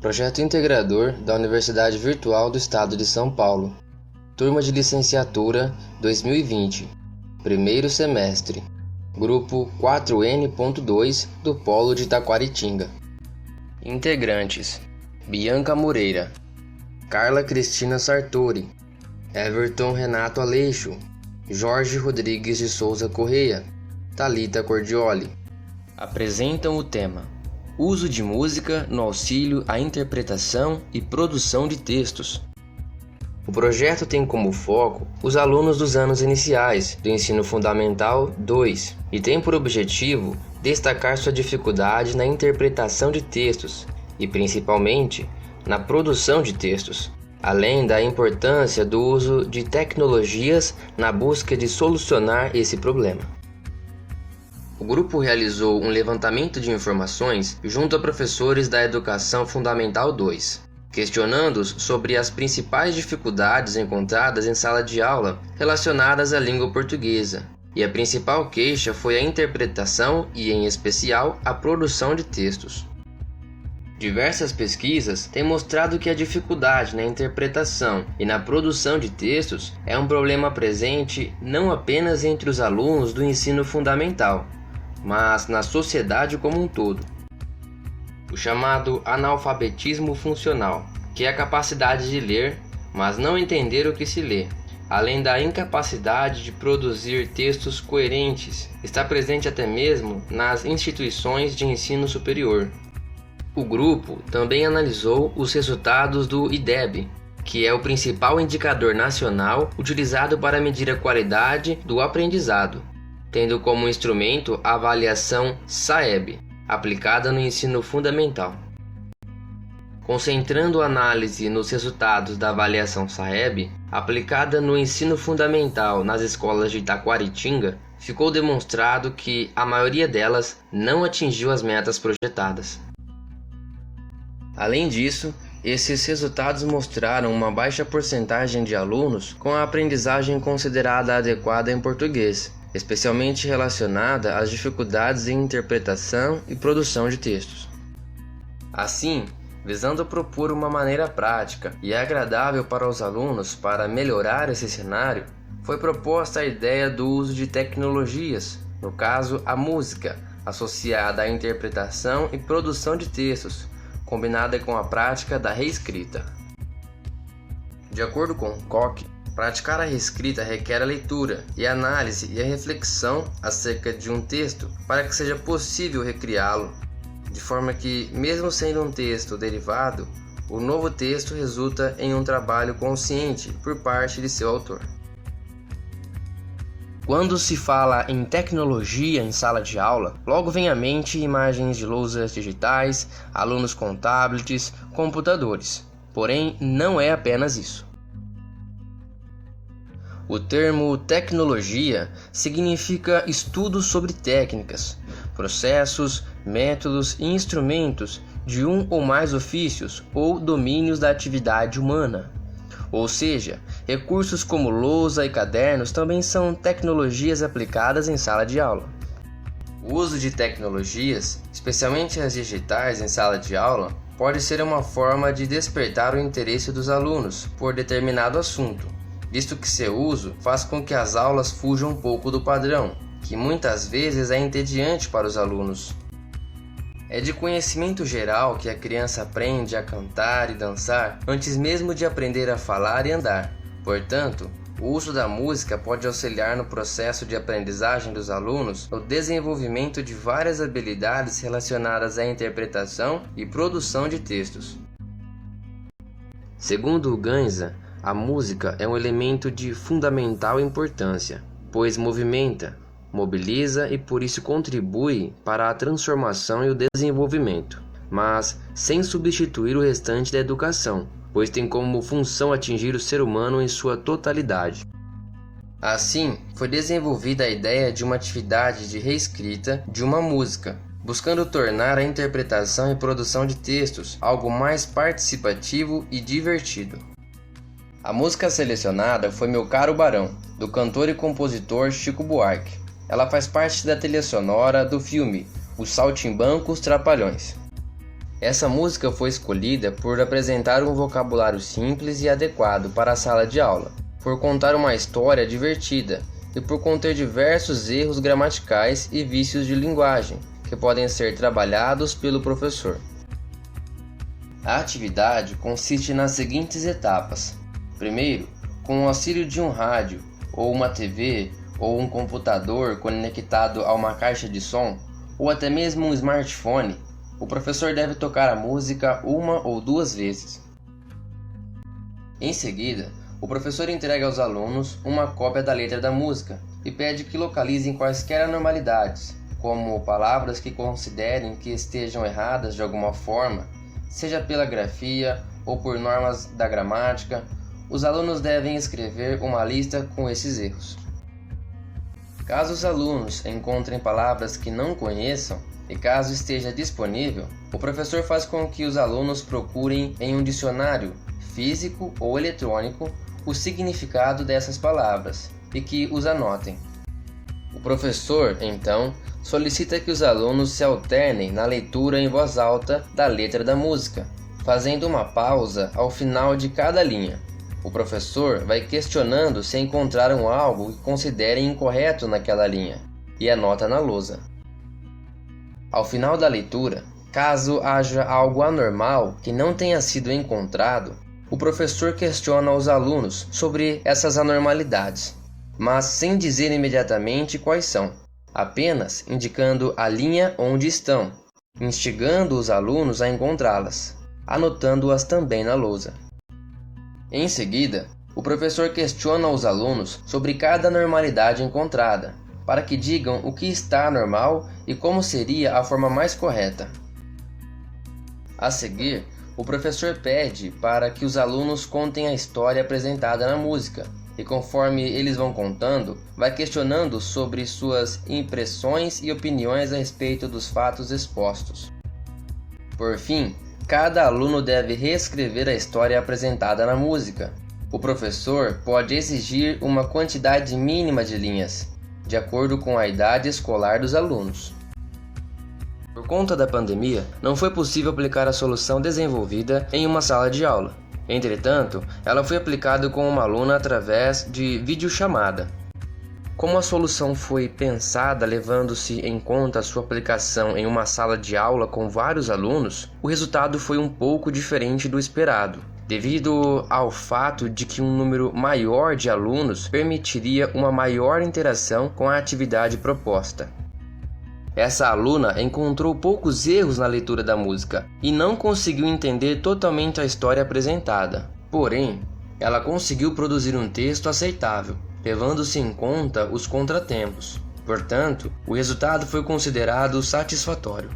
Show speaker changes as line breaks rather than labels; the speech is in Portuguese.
Projeto integrador da Universidade Virtual do Estado de São Paulo. Turma de Licenciatura 2020. Primeiro semestre. Grupo 4N.2 do Polo de Taquaritinga. Integrantes: Bianca Moreira, Carla Cristina Sartori, Everton Renato Aleixo, Jorge Rodrigues de Souza Correia, Thalita Cordioli. Apresentam o tema: uso de música no auxílio à interpretação e produção de textos. O projeto tem como foco os alunos dos anos iniciais do Ensino Fundamental 2 e tem por objetivo destacar sua dificuldade na interpretação de textos e, principalmente, na produção de textos, além da importância do uso de tecnologias na busca de solucionar esse problema. O grupo realizou um levantamento de informações junto a professores da Educação Fundamental 2, questionando-os sobre as principais dificuldades encontradas em sala de aula relacionadas à língua portuguesa, e a principal queixa foi a interpretação e, em especial, a produção de textos. Diversas pesquisas têm mostrado que a dificuldade na interpretação e na produção de textos é um problema presente não apenas entre os alunos do ensino fundamental, mas na sociedade como um todo. O chamado analfabetismo funcional, que é a capacidade de ler, mas não entender o que se lê, além da incapacidade de produzir textos coerentes, está presente até mesmo nas instituições de ensino superior. O grupo também analisou os resultados do IDEB, que é o principal indicador nacional utilizado para medir a qualidade do aprendizado, tendo como instrumento a avaliação SAEB, aplicada no ensino fundamental. Concentrando a análise nos resultados da avaliação SAEB, aplicada no ensino fundamental nas escolas de Taquaritinga, ficou demonstrado que a maioria delas não atingiu as metas projetadas. Além disso, esses resultados mostraram uma baixa porcentagem de alunos com a aprendizagem considerada adequada em português, especialmente relacionada às dificuldades em interpretação e produção de textos. Assim, visando propor uma maneira prática e agradável para os alunos para melhorar esse cenário, foi proposta a ideia do uso de tecnologias, no caso a música, associada à interpretação e produção de textos, combinada com a prática da reescrita. De acordo com Koch, praticar a reescrita requer a leitura e a análise e a reflexão acerca de um texto para que seja possível recriá-lo, de forma que, mesmo sendo um texto derivado, o novo texto resulta em um trabalho consciente por parte de seu autor. Quando se fala em tecnologia em sala de aula, logo vem à mente imagens de lousas digitais, alunos com tablets, computadores. Porém, não é apenas isso. O termo tecnologia significa estudo sobre técnicas, processos, métodos e instrumentos de um ou mais ofícios ou domínios da atividade humana. Ou seja, recursos como lousa e cadernos também são tecnologias aplicadas em sala de aula. O uso de tecnologias, especialmente as digitais em sala de aula, pode ser uma forma de despertar o interesse dos alunos por determinado assunto, visto que seu uso faz com que as aulas fujam um pouco do padrão, que muitas vezes é entediante para os alunos. É de conhecimento geral que a criança aprende a cantar e dançar antes mesmo de aprender a falar e andar. Portanto, o uso da música pode auxiliar no processo de aprendizagem dos alunos no desenvolvimento de várias habilidades relacionadas à interpretação e produção de textos. Segundo Ganza, a música é um elemento de fundamental importância, pois movimenta, mobiliza e por isso contribui para a transformação e o desenvolvimento, mas sem substituir o restante da educação, pois tem como função atingir o ser humano em sua totalidade. Assim, foi desenvolvida a ideia de uma atividade de reescrita de uma música, buscando tornar a interpretação e produção de textos algo mais participativo e divertido. A música selecionada foi Meu Caro Barão, do cantor e compositor Chico Buarque. Ela faz parte da trilha sonora do filme Os Saltimbancos Trapalhões. Essa música foi escolhida por apresentar um vocabulário simples e adequado para a sala de aula, por contar uma história divertida e por conter diversos erros gramaticais e vícios de linguagem que podem ser trabalhados pelo professor. A atividade consiste nas seguintes etapas. Primeiro, com o auxílio de um rádio, ou uma TV, ou um computador conectado a uma caixa de som, ou até mesmo um smartphone, o professor deve tocar a música uma ou duas vezes. Em seguida, o professor entrega aos alunos uma cópia da letra da música e pede que localizem quaisquer anormalidades, como palavras que considerem que estejam erradas de alguma forma, seja pela grafia ou por normas da gramática. Os alunos devem escrever uma lista com esses erros. Caso os alunos encontrem palavras que não conheçam, e caso esteja disponível, o professor faz com que os alunos procurem em um dicionário físico ou eletrônico o significado dessas palavras e que os anotem. O professor, então, solicita que os alunos se alternem na leitura em voz alta da letra da música, fazendo uma pausa ao final de cada linha. O professor vai questionando se encontraram algo que considerem incorreto naquela linha e anota na lousa. Ao final da leitura, caso haja algo anormal que não tenha sido encontrado, o professor questiona os alunos sobre essas anormalidades, mas sem dizer imediatamente quais são, apenas indicando a linha onde estão, instigando os alunos a encontrá-las, anotando-as também na lousa. Em seguida, o professor questiona os alunos sobre cada anormalidade encontrada, para que digam o que está anormal e como seria a forma mais correta. A seguir, o professor pede para que os alunos contem a história apresentada na música, e conforme eles vão contando, vai questionando sobre suas impressões e opiniões a respeito dos fatos expostos. Por fim, cada aluno deve reescrever a história apresentada na música. O professor pode exigir uma quantidade mínima de linhas, de acordo com a idade escolar dos alunos. Por conta da pandemia, não foi possível aplicar a solução desenvolvida em uma sala de aula. Entretanto, ela foi aplicada com uma aluna através de videochamada. Como a solução foi pensada levando-se em conta a sua aplicação em uma sala de aula com vários alunos, o resultado foi um pouco diferente do esperado, devido ao fato de que um número maior de alunos permitiria uma maior interação com a atividade proposta. Essa aluna encontrou poucos erros na leitura da música e não conseguiu entender totalmente a história apresentada. Porém, ela conseguiu produzir um texto aceitável, levando-se em conta os contratempos. Portanto, o resultado foi considerado satisfatório.